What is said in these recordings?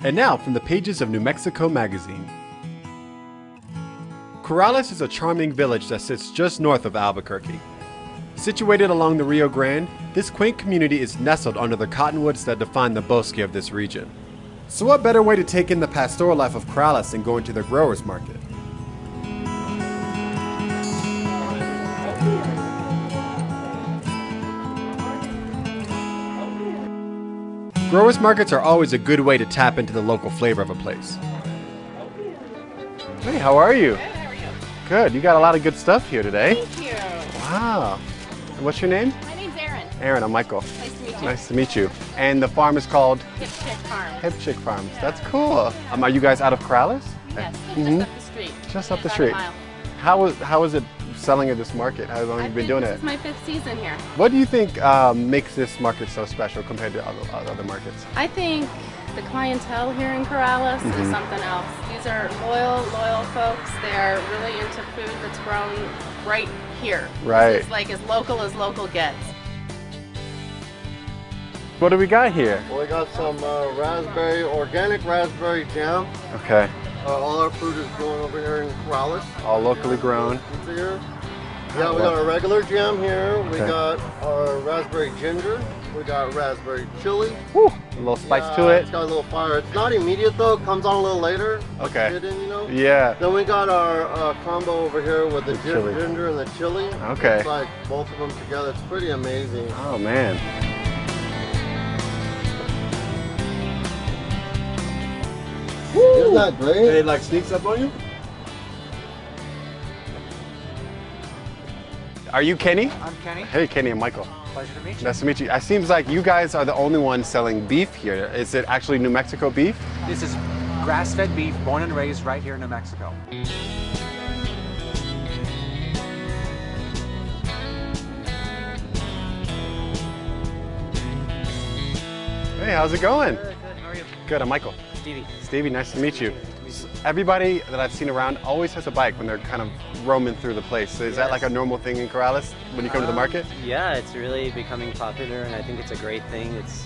And now from the pages of New Mexico Magazine. Corrales is a charming village that sits just north of Albuquerque. Situated along the Rio Grande, this quaint community is nestled under the cottonwoods that define the bosque of this region. So what better way to take in the pastoral life of Corrales than going to their growers market? Growers markets are always a good way to tap into the local flavor of a place. Hey, how are you? Good, how are you? Good, you got a lot of good stuff here today. Thank you. Wow. And what's your name? My name's Erin. Erin, I'm Michael. Nice to meet you. Nice to meet you. And the farm is called? Hip Chick Farm. Hip Chick Farms. That's cool. Are you guys out of Corrales? Yes, just up the street. Just up the About a street. mile. How is it selling at this market? How long have you been doing This it? is my 5th season here. What do you think makes this market so special compared to other markets? I think the clientele here in Corrales is something else. These are loyal folks. They are really into food that's grown right here. Right. It's like as local gets. What do we got here? Well, we got some organic raspberry jam. Okay. All our fruit is grown over here in Corrales. All locally grown. Here. Yeah, we got our regular jam here. We Okay. got our raspberry ginger. We got raspberry chili. Woo! A little spice to it. It's got a little fire. It's not immediate though. It comes on a little later. Okay. Hidden, you know? Yeah. Then we got our combo over here with the chili. ginger and the chili. Okay. It's like both of them together. It's pretty amazing. Oh man. Isn't that great? It like sneaks up on you? Are you Kenny? I'm Kenny. Hey Kenny, I'm Michael. Pleasure to meet you. Nice to meet you. It seems like you guys are the only ones selling beef here. Is it actually New Mexico beef? This is grass-fed beef, born and raised right here in New Mexico. Hey, how's it going? Good, how are you? Good, I'm Michael. Stevie. Stevie, nice to meet you. Everybody that I've seen around always has a bike when they're kind of roaming through the place. So is that like a normal thing in Corrales when you come to the market? Yeah, it's really becoming popular, and I think it's a great thing. It's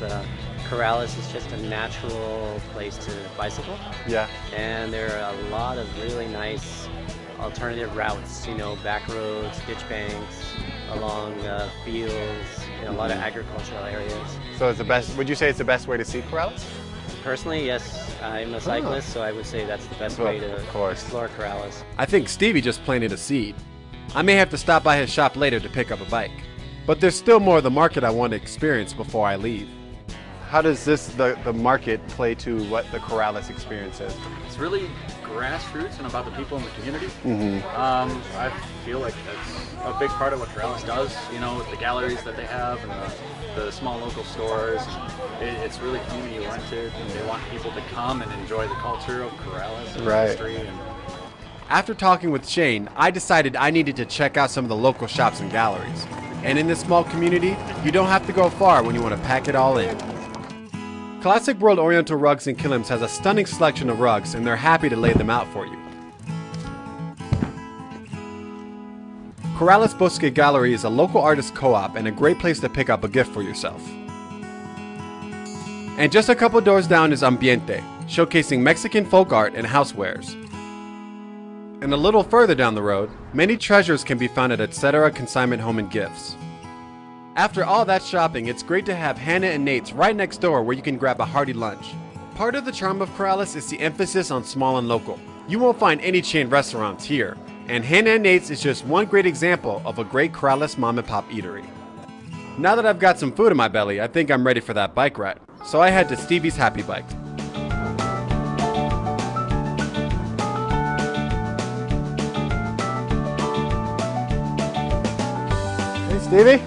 Corrales is just a natural place to bicycle, Yeah. and there are a lot of really nice alternative routes. You know, back roads, ditch banks, along fields, a lot of agricultural areas. So it's the best, would you say it's the best way to see Corrales? Personally, yes, I'm a cyclist, so I would say that's the best Well, way to of course. explore Corrales. I think Stevie just planted a seed. I may have to stop by his shop later to pick up a bike. But there's still more of the market I want to experience before I leave. How does the market play to what the Corrales experience is? It's really grassroots and about the people in the community. I feel like that's a big part of what Corrales does, you know, with the galleries that they have and the small local stores. It's really community oriented, and they want people to come and enjoy the culture of Corrales and Right. history. And After talking with Shane, I decided I needed to check out some of the local shops and galleries. And in this small community, you don't have to go far when you want to pack it all in. Classic World Oriental Rugs and Kilims has a stunning selection of rugs, and they're happy to lay them out for you. Corrales Bosque Gallery is a local artist co-op and a great place to pick up a gift for yourself. And just a couple doors down is Ambiente, showcasing Mexican folk art and housewares. And a little further down the road, many treasures can be found at Etc. Consignment Home and Gifts. After all that shopping, it's great to have Hannah and Nate's right next door where you can grab a hearty lunch. Part of the charm of Corrales is the emphasis on small and local. You won't find any chain restaurants here, and Hannah and Nate's is just one great example of a great Corrales mom and pop eatery. Now that I've got some food in my belly, I think I'm ready for that bike ride. So I head to Stevie's Happy Bike. Hey Stevie,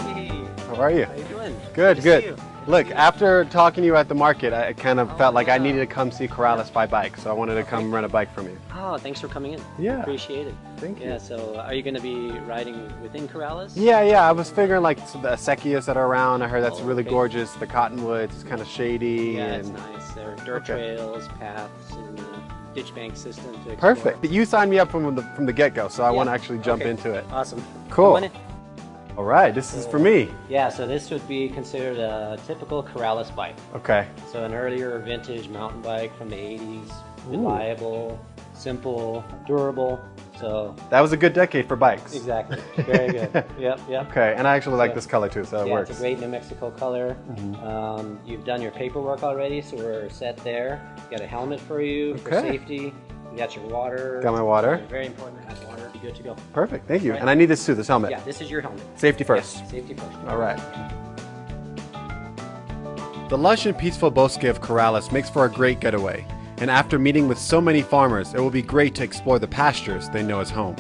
Hey, how are you? how you doing? Good, to good. see you. Look, after talking to you at the market, I kind of felt like I needed to come see Corrales by bike, so I wanted to come rent a bike from you. Oh, thanks for coming in. Yeah. Appreciate it. Thank you. Yeah, so are you going to be riding within Corrales? Yeah, I was figuring like the acequias that are around. I heard that's Oh, really okay. gorgeous. The cottonwoods, it's kind of shady. Yeah, and it's nice. There are dirt Okay. trails, paths, and ditch bank system to explore. Perfect. You signed me up from the get-go, so I Yeah. want to actually jump Okay. into it. Awesome. Cool. Come on in. All right, this is for me. Yeah, so this would be considered a typical Corrales bike. Okay. So an earlier vintage mountain bike from the 80s, reliable, simple, durable. So that was a good decade for bikes. Exactly. Very good. Yep. Okay, and I actually like this color too, so it works. It's a great New Mexico color. You've done your paperwork already, so we're set there. Got a helmet for you for safety. You got your water. Got my water. Very important to have water. Be good to go. Perfect. Thank you. Right. And I need this too, this helmet. Yeah, this is your helmet. Safety first. Yes, safety first. All right. The lush and peaceful Bosque of Corrales makes for a great getaway. And after meeting with so many farmers, it will be great to explore the pastures they know as home.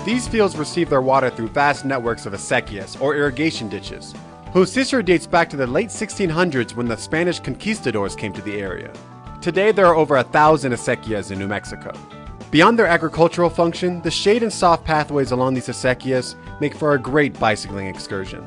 These fields receive their water through vast networks of acequias, or irrigation ditches, whose history dates back to the late 1600s when the Spanish conquistadors came to the area. Today there are over 1,000 acequias in New Mexico. Beyond their agricultural function, the shade and soft pathways along these acequias make for a great bicycling excursion.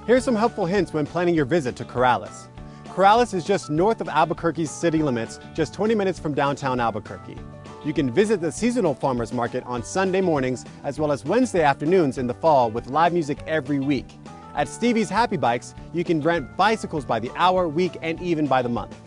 Here are some helpful hints when planning your visit to Corrales. Corrales is just north of Albuquerque's city limits, just 20 minutes from downtown Albuquerque. You can visit the seasonal farmers market on Sunday mornings as well as Wednesday afternoons in the fall with live music every week. At Stevie's Happy Bikes, you can rent bicycles by the hour, week, and even by the month.